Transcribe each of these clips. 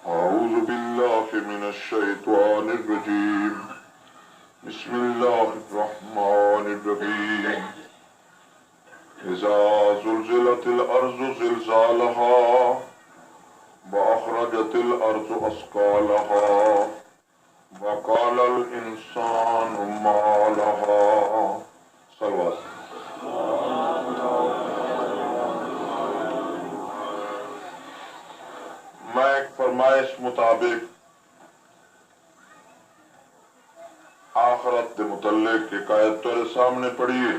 أعوذ بالله من الشيطان الرجيم بسم الله الرحمن الرحيم إذا زلزلت الأرض زلزالها وأخرجت الأرض أثقالها وقال الإنسان ما لها صلوات. میں ایک فرمائش مطابق آخرت کے متعلق ایک آیت تیرے سامنے پڑھیے،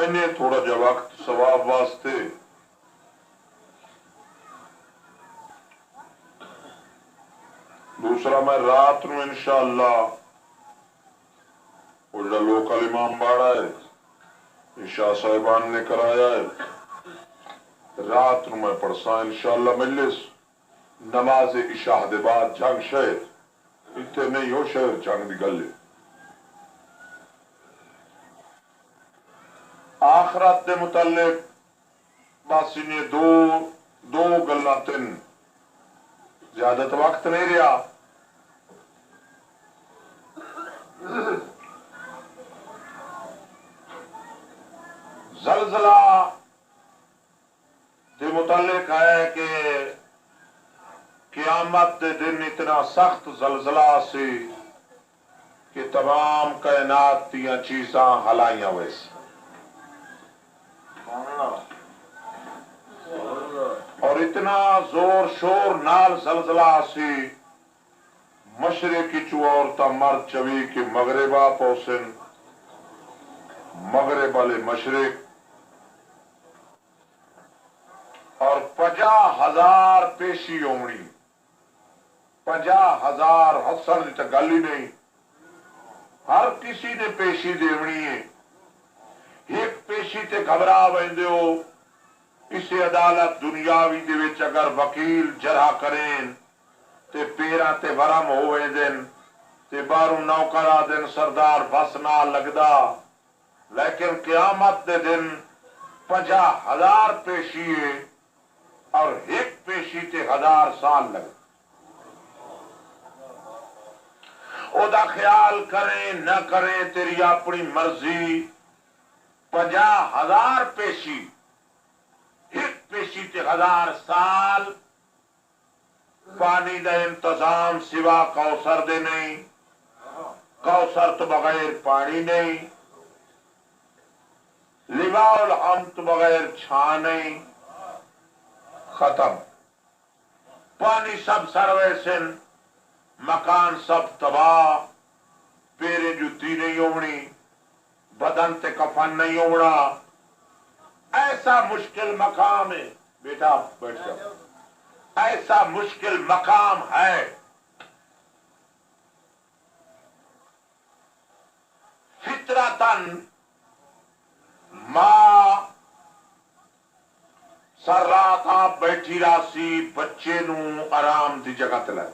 انہیں تھوڑا جا وقت ثواب واسطے دوسرا میں رات نو انشاءاللہ وہ جڑا لوکل امام باڑا ہے عشاء صاحبان نے کرایا ہے، رات نو میں پڑھسا انشاءاللہ مجلس نماز عشاء دے بعد جنگ شہر اتنے نہیں ہو شہر جنگ دی گل ہے۔ آخرت دے متعلق بس انہیں دو گلاں تین زیادہ تو وقت نہیں رہا۔ زلزلہ دے متعلق ہے کہ قیامت دے دن اتنا سخت زلزلہ سی کہ تمام کائنات دیا چیزاں ہلائیاں ویسے، اور اتنا زور شور نال زلزلہ سی مشرقی چو عورتہ مرد چوی کہ مغربہ پوسن مغرب والے مشرق، اور 50,000 پیشی ہومنی، 50,000 حسن تے گل ہی نہیں، ہر کسی نے پیشی دیونی ہے۔ ایک پیشی تے گھبرا ویندے ہو، اسے عدالت دنیاوی دے وچ اگر وکیل جرح کریں تے پیراں تے ورم ہوئے دن تے باروں نوکر آدن سردار بس نہ لگدا، لیکن قیامت دے دن 50,000 پیشی ہے اور ایک پیشی تے 1000 سال لگ۔ او دا خیال کریں نہ کریں تیری اپنی مرضی، 50,000 پیشی ایک پیشی تے 1000 سال، پانی دا انتظام سوا کوثر دے نہیں، کوثر تو بغیر پانی نہیں، لواء الحمد تو بغیر چھان نہیں، ختم۔ پانی سب سرویسن، مکان سب تباہ، پیرے جتی نہیں ہومنی، بدن تے کفن نہیں ہومنا، ایسا مشکل مقام ہے۔ بیٹا بیٹھ جاؤ، ایسا مشکل مقام ہے۔ فطرتاً ماں سر رات آپ بیٹھی راسی بچے نو آرام دی جگہ تلائے،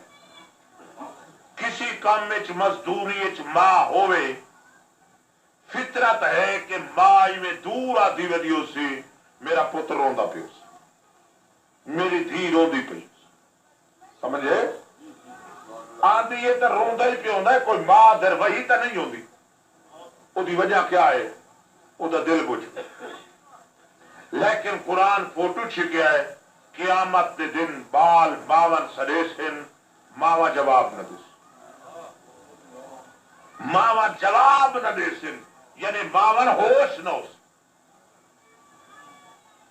کسی کام وچ مزدوری وچ ماں ہوئے، فطرت ہے کہ ماں میں دور آدھی ودیو سی میرا پتر روندا پیو سی، میری دھی روندی پئی، سمجھے؟ آدھی یہ تو روندا ہی پیوندا ہے، کوئی ماں در وہی تو نہیں ہوندی۔ او دی وجہ کیا ہے؟ او دا دل بجھ۔ لیکن قرآن فوٹو چھکیا ہے، قیامت دے دن بال ماون سڑے سن، ماوا جواب نہ دے سن، ماوا جواب نہ دے سن، یعنی ماون ہوش نہ ہو سن۔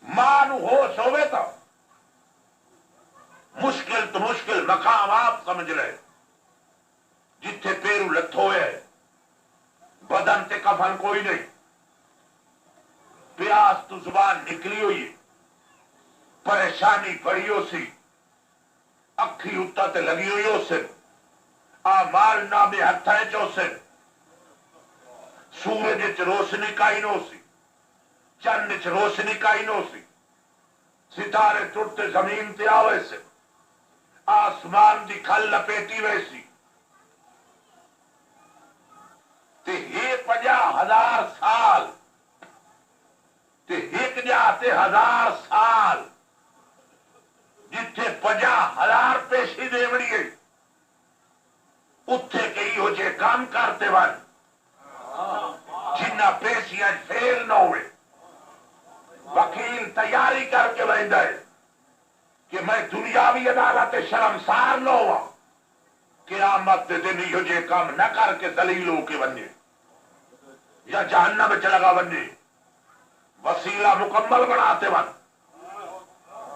ماں نو ہوش ہوئے تا مشکل تو مشکل مقام آپ سمجھ رہے، جتھے پیرو لتھ ہوئے ہے، بدن تے کفن کوئی نہیں، پیاس تو زبان نکلی ہوئی، پریشانی بڑی ہو سی، اکھی اتا تے لگی ہوئی ہو سن، آمال نامے ہتھائیں چو سن، سورج چ روشنی کائی نو سی، چند چ روشنی کائی نو سی، ستارے ٹوٹتے زمین تے آوے سے، آسمان دی کھل لپیٹی ویسی، تے یہ 50,000 سال تے ایک جاتے 1000 سال کے ویندا ہے کہ میں دنیاوی عدالت شرمسار نہ ہوا قیامت دے دن یہ جے کام نہ کر کے ذلیل ہو کے بنے یا جہنم میں چلا گا بنے وسیلہ مکمل بناتے ون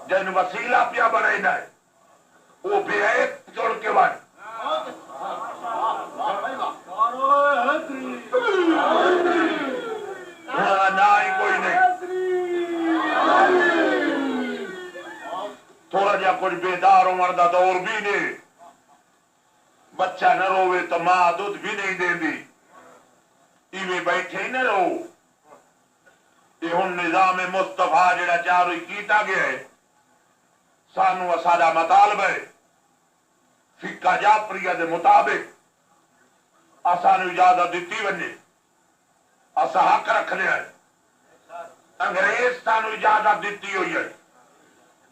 جن وسیلہ پیا بنائنا ہے وہ بے عیب جوڑ کے ون نہ ہی کوئی نہیں تھوڑا جا کچھ بیدار عمر دا دور بھی نہیں بچہ نہ روے تو ماں دودھ بھی نہیں دے دی ایویں بیٹھے ہی نہ رہو یہ ہن نظام مصطفیٰ جڑا چارو کیتا گیا ہے سانو اساڈا مطالبہ ہے فقہ جعفریہ دے مطابق اسانو اجازت دیتی ونجے اسا حق رکھنے ہیں انگریز سانو اجازت دیتی ہوئی ہے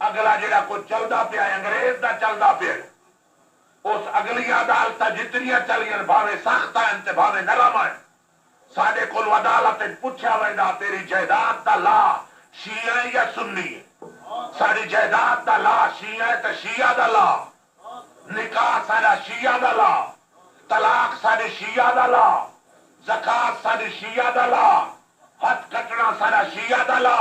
اگلا جڑا کوئی چلدا پیا ہے انگریز دا چلدا پیا ہے اس اگلی عدالت جتنیاں چلیاں بھاوے سخت ہیں تے بھاوے نرم ہیں ساڈے کول عدالت پوچھا ویندا تیری جائیداد دا لا شیعہ ہے یا سنی ہے ساری جائیداد دا لا شیعہ ہے تے شیعہ دا لا نکاح سارا شیعہ دا لا طلاق سارے شیعہ دا لا زکات ساری شیعہ دا لا ہتھ کٹنا سارا شیعہ دا لا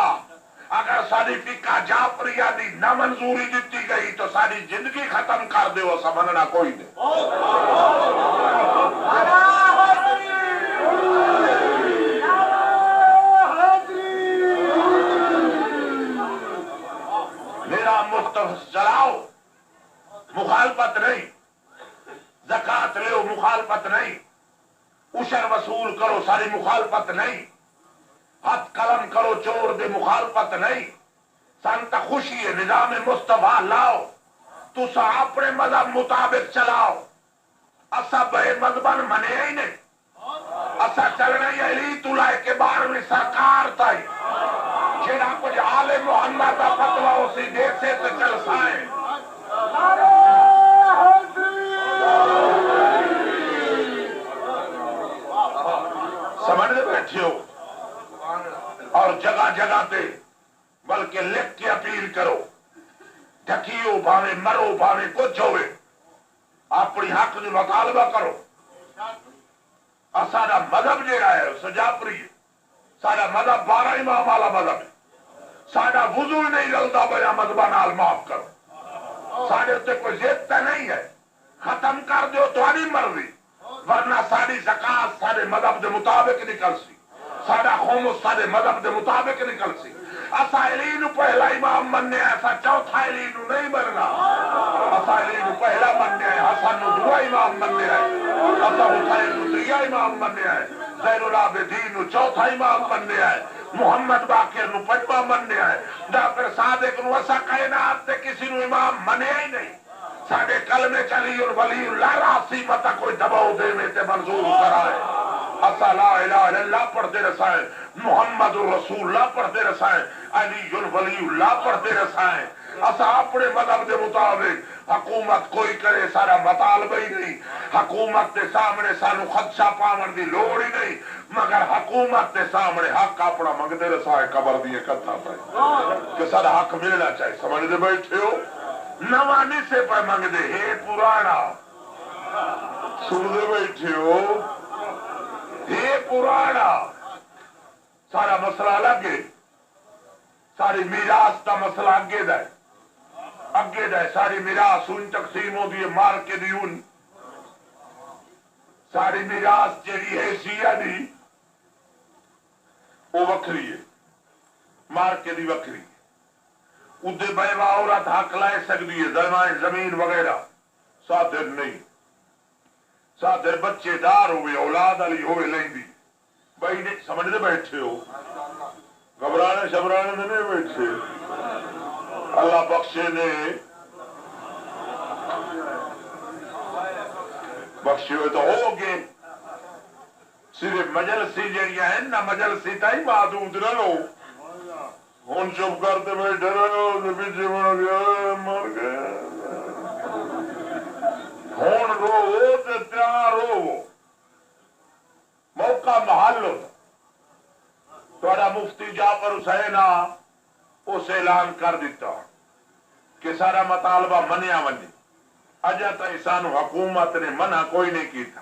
اگر ساری فقہ جعفریہ دی نہ منظوری دیتی گئی تو ساری زندگی ختم کر دے وہ سمجھنا کوئی نہیں میرا مستحق چلاؤ مخالفت نہیں زکات لو مخالفت نہیں عشر وصول کرو ساری مخالفت نہیں ہاتھ قلم کرو چور دے مخالفت نہیں سانتا خوشی ہے نظام مصطفیٰ لاؤ تسا اپنے مذہب مطابق چلاؤ اسا بے مذہبن منے ہی نہیں اسا چلنا ہی علی تلائے کے بار میں سرکار تائی جیڑا کچھ آل محمد کا فتوہ اسی دیسے سے چل سائیں سمجھنے بیٹھے ہو اور جگہ جگہ تے بلکہ لکھ کے اپیل کرو ڈھکیو بھاوے مرو بھاوے کچھ ہوئے اپنی حق جو مطالبہ کرو سارا مذہب جیڑا ہے سجاپری سارا مذہب 12 امام والا مذہب ہے سارا وضو نہیں رلتا بیا مذہبہ نال معاف کرو سارے اتنے کوئی زیادہ نہیں ہے ختم کر دو تمہاری مرضی ورنہ ساری زکات سارے مذہب دے مطابق نکل سی سارا خمس سارے مذہب دے مطابق نکل سی اسا علی نو پہلا امام مننے ایسا چوتھا علی نو نہیں بننا اسا علی نو پہلا مننے ہے حسن نو دو امام مننے ہے اسا حسین نو تریا امام مننے ہے زین العابدین نو چوتھا امام مننے ہے محمد باقر نو پنجواں مننے ہے جعفر صادق نو اسا کائنات تے کسی نو امام منے ہی نہیں ساڑھے کلمے چلی اور ولی اللہ راسی متا کوئی دباؤ دے میں تے منظور کرائے اسا لا الہ الا اللہ پڑھتے رسائیں محمد رسول اللہ پڑھتے رسائیں علی ولی اللہ پڑھتے رسائیں اسا اپنے مذہب دے مطابق حکومت کوئی کرے سارا مطالبہ ہی نہیں حکومت کے سامنے سانو خدشہ پاون دی لوڑ ہی نہیں مگر حکومت کے سامنے حق اپنا منگتے رسائیں قبر دیے کتھا پہ کہ سارا حق ملنا چاہیے سمجھ دے بیٹھے ہو نوانی سے پہ منگ دے ہے پرانا سن دے بیٹھے ہو ہے پرانا سارا مسئلہ الگ ہے ساری میراث کا مسئلہ اگے دا ہے ساری میراث ان تقسیم ہو دی مار کے دیون ساری میراث جیڑی ہے شیعہ دی وہ وکری ہے مار کے دی وکری ادھے بیوہ عورت حق لائے سکتی ہے زمین وغیرہ ساتر نہیں ساتر بچے دار ہوئے اولاد علی ہوئے لیں دی بھائی نے سمجھنے بیٹھے ہو گھبرانے شبرانے میں نہیں بیٹھے اللہ بخشے نے بخشے ہوئے تو ہو گئے صرف مجلسی جڑیاں ہیں نا مجلسی تائی معدود نہ لو ہون چپ کرتے بیٹھے رہو پیچھے مر گیا مر گیا ہون رو تے تیار ہو موقع محل ہو تھوڑا مفتی جعفر حسین اس اعلان کر دیتا کہ سارا مطالبہ منیا ونجے اجا تھی سانو حکومت نے منع کوئی نہیں کیتا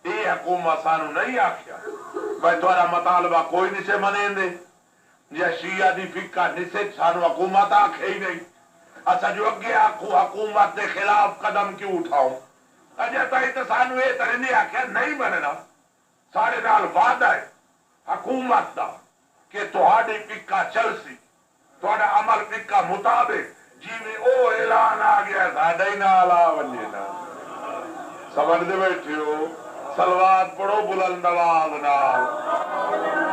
یہ حکومت سانو نہیں آکھیا بھائی تھوڑا مطالبہ کوئی نہیں سے منے دے یا شیعہ دی فقہ نسے سانو حکومت آکھے ہی نہیں اچھا جو اگے آکھو حکومت کے خلاف قدم کیوں اٹھاؤں اجا تھی تو سانو یہ طرح نہیں آکھیا نہیں مننا سارے نال وعدہ ہے حکومت دا کہ تہاڈی فقہ چل سی تہاڈا عمل فقہ مطابق جی میں او اعلان آ گیا ساڈا ہی نال آ ونجے نا سمجھ دے بیٹھے ہو سلوات پڑھو بلند آواز نال